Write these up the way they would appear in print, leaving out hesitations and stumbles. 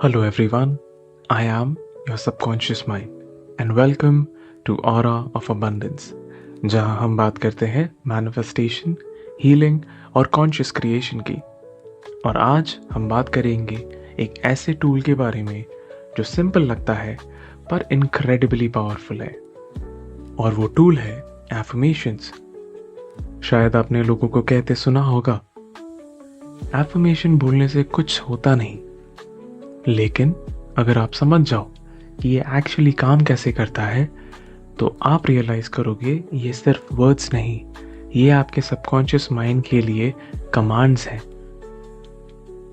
Hello everyone, I am your subconscious mind and welcome to Aura of Abundance, जहां हम बात करते हैं मैनिफेस्टेशन, हीलिंग और कॉन्शियस क्रिएशन की। और आज हम बात करेंगे एक ऐसे टूल के बारे में जो सिंपल लगता है पर इनक्रेडिबली पावरफुल है, और वो टूल है एफर्मेशंस। शायद आपने लोगों को कहते सुना होगा, एफर्मेशन बोलने से कुछ होता नहीं, लेकिन अगर आप समझ जाओ कि ये एक्चुअली काम कैसे करता है तो आप रियलाइज करोगे ये सिर्फ वर्ड्स नहीं, ये आपके सबकॉन्शियस माइंड के लिए कमांड्स हैं।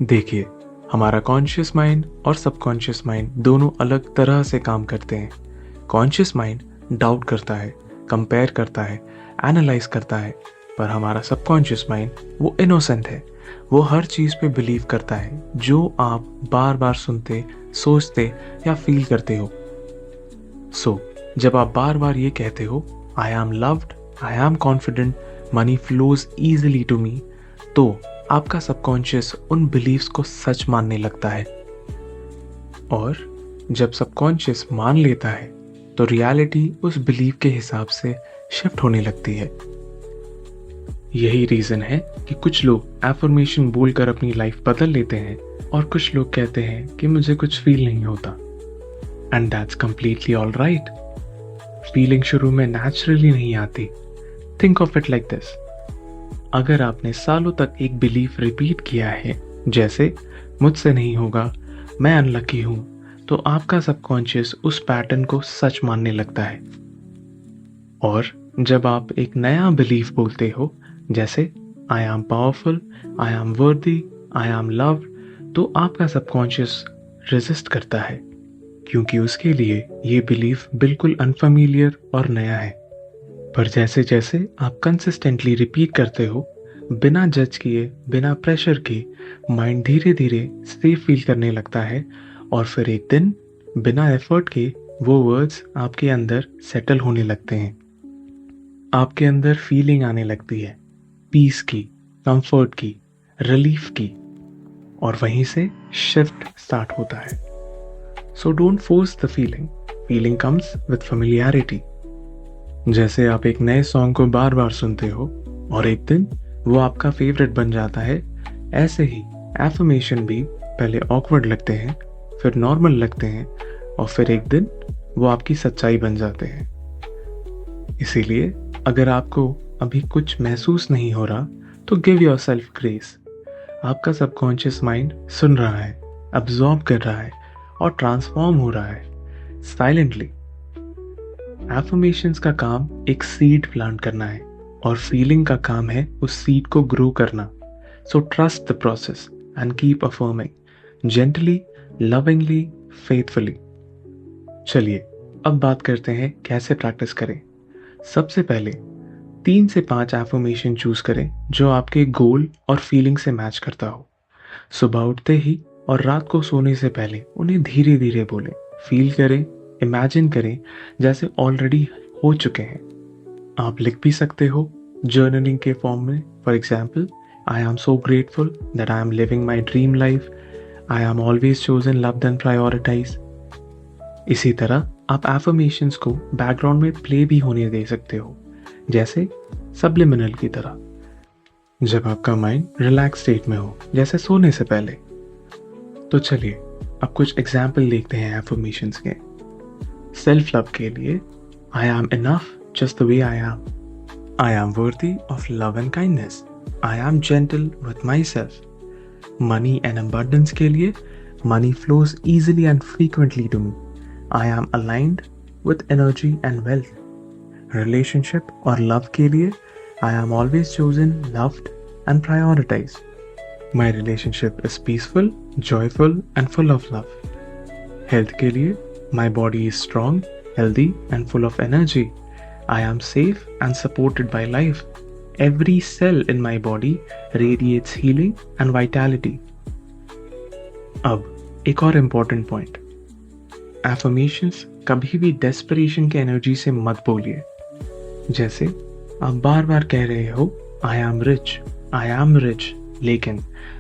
देखिए, हमारा कॉन्शियस माइंड और सबकॉन्शियस माइंड दोनों अलग तरह से काम करते हैं। कॉन्शियस माइंड डाउट करता है, कंपेयर करता है, एनालाइज करता है, पर हमारा सबकॉन्शियस माइंड वो इनोसेंट है। वो हर चीज़ पे बिलीव करता है जो आप बार बार सुनते, सोचते या फील करते हो। जब आप बार बार ये कहते हो, I am loved, I am confident, money flows easily to me, तो आपका सबकॉन्शियस उन बिलीव्स को सच मानने लगता है। और जब सबकॉन्शियस मान लेता है तो रियलिटी उस बिलीव के हिसाब से शिफ्ट होने लगती है। यही रीज़न है कि कुछ लोग एफर्मेशन बोलकर अपनी लाइफ बदल लेते हैं और कुछ लोग कहते हैं कि मुझे कुछ फील नहीं होता। And that's completely all right. Feeling शुरू में नेचुरली नहीं आती। Think of it like this, अगर आपने सालों तक एक बिलीफ रिपीट किया है, जैसे मुझसे नहीं होगा, मैं अनलकी हूं, तो आपका सबकॉन्शियस उस पैटर्न को सच मानने लगता है। और जब आप एक नया बिलीफ बोलते हो, जैसे I am powerful, I am वर्दी, आई एम लव्ड, तो आपका सबकॉन्शियस रेजिस्ट करता है, क्योंकि उसके लिए ये बिलीफ बिल्कुल अनफेमिलियर और नया है। पर जैसे जैसे आप कंसिस्टेंटली रिपीट करते हो, बिना जज किए, बिना प्रेशर के, माइंड धीरे धीरे सेफ फील करने लगता है, और फिर एक दिन बिना एफर्ट के वो वर्ड्स आपके अंदर सेटल होने लगते हैं। आपके अंदर फीलिंग आने लगती है, पीस की, कंफर्ट की, रिलीफ की, और वहीं से शिफ्ट स्टार्ट होता है। So don't force the feeling comes with familiarity. जैसे आप एक नए सॉन्ग को बार बार सुनते हो और एक दिन वो आपका फेवरेट बन जाता है, ऐसे ही एफर्मेशन भी पहले ऑकवर्ड लगते हैं, फिर नॉर्मल लगते हैं, और फिर एक दिन वो आपकी सच्चाई बन जाते हैं। इसीलिए अगर आपको अभी कुछ महसूस नहीं हो रहा तो गिव योरसेल्फ ग्रेस। आपका सबकॉन्शियस माइंड सुन रहा है, अब्जॉर्ब कर रहा है और ट्रांसफॉर्म हो रहा है साइलेंटली। एफर्मेशंस का काम एक सीड प्लांट करना है, और फीलिंग का काम है उस सीड को ग्रो करना। So trust the process and keep affirming gently, lovingly, faithfully. चलिए अब बात करते हैं कैसे प्रैक्टिस करें। सबसे पहले 3 से 5 एफर्मेशन चूज करें जो आपके गोल और फीलिंग से मैच करता हो। सुबह उठते ही और रात को सोने से पहले उन्हें धीरे धीरे बोलें। फील करें, इमेजिन करें जैसे ऑलरेडी हो चुके हैं। आप लिख भी सकते हो जर्नलिंग के फॉर्म में। For example, I am so grateful that I am living my dream life, I am always chosen, loved and prioritise. इसी तरह आप एफर्मेशंस को बैकग्राउंड में प्ले भी होने दे सकते हो, जैसे सब्लिमिनल की तरह, जब आपका माइंड रिलैक्स स्टेट में हो, जैसे सोने से पहले। तो चलिए अब कुछ एग्जाम्पल देखते हैं एफर्मेशंस के। सेल्फ लव के लिए, I am enough just the way I am, I am worthy of love and kindness, I am gentle with myself. Money and abundance के लिए, money flows easily and frequently to me, I am aligned with energy and wealth. Relationship और love के लिए, I am always chosen, loved and prioritise. My relationship is peaceful, joyful and full of love. Health के लिए, my body is strong, healthy and full of energy, I am safe and supported by life. Every cell in my body radiates healing and vitality. अब एक और important point, affirmations कभी भी desperation के energy से मत बोलिए। जैसे आप बार बार कह रहे हो आई एम रिच, लेकिन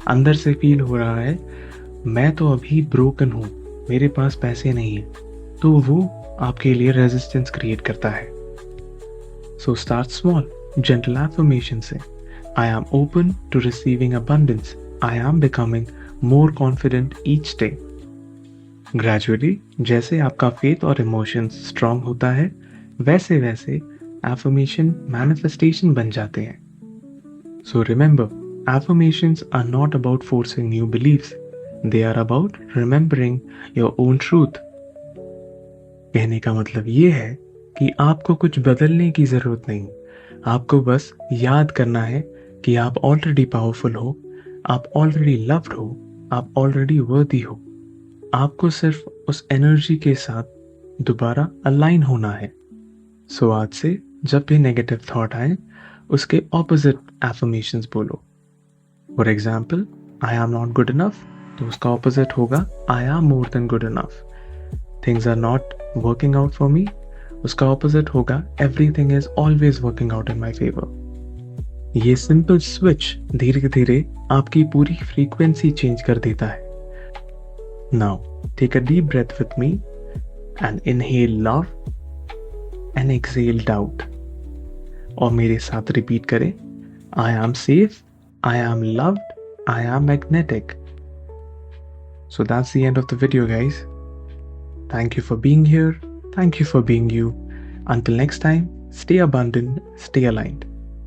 अंदर से फील हो रहा है मैं तो अभी ब्रोकन हूँ, मेरे पास पैसे नहीं है, तो वो आपके लिए रेजिस्टेंस क्रिएट करता है। So start small, gentle affirmation से। I am open to receiving abundance, I am becoming more confident each day. Gradually जैसे आपका फेथ और इमोशंस स्ट्रांग होता है, वैसे वैसे एफर्मेशन मैनिफेस्टेशन बन जाते हैं। So remember, affirmations are not about forcing new beliefs. They are about remembering your own truth. कहने का मतलब ये है कि आपको कुछ बदलने की जरूरत नहीं, आपको बस याद करना है कि आप ऑलरेडी पावरफुल हो, आप ऑलरेडी लव्ड हो, आप ऑलरेडी वर्दी हो। आपको सिर्फ उस एनर्जी के साथ दोबारा अलाइन होना है। सो आज से जब भी नेगेटिव थॉट आए, उसके ऑपोजिट एफर्मेशंस बोलो। For example, I am not good enough, तो उसका ऑपोजिट होगा I am more than good enough. Things are not working out for me, उसका ऑपोजिट होगा everything is always working out in my favour. ये simple switch धीरे धीरे आपकी पूरी फ्रीक्वेंसी चेंज कर देता है। Now take a deep breath with me and inhale love and exhale doubt, और मेरे साथ रिपीट करें, आई am safe, I am loved, I am magnetic. So that's the end of the video, guys. Thank you for being here. Thank you for being you. Until next time, stay abundant, stay aligned.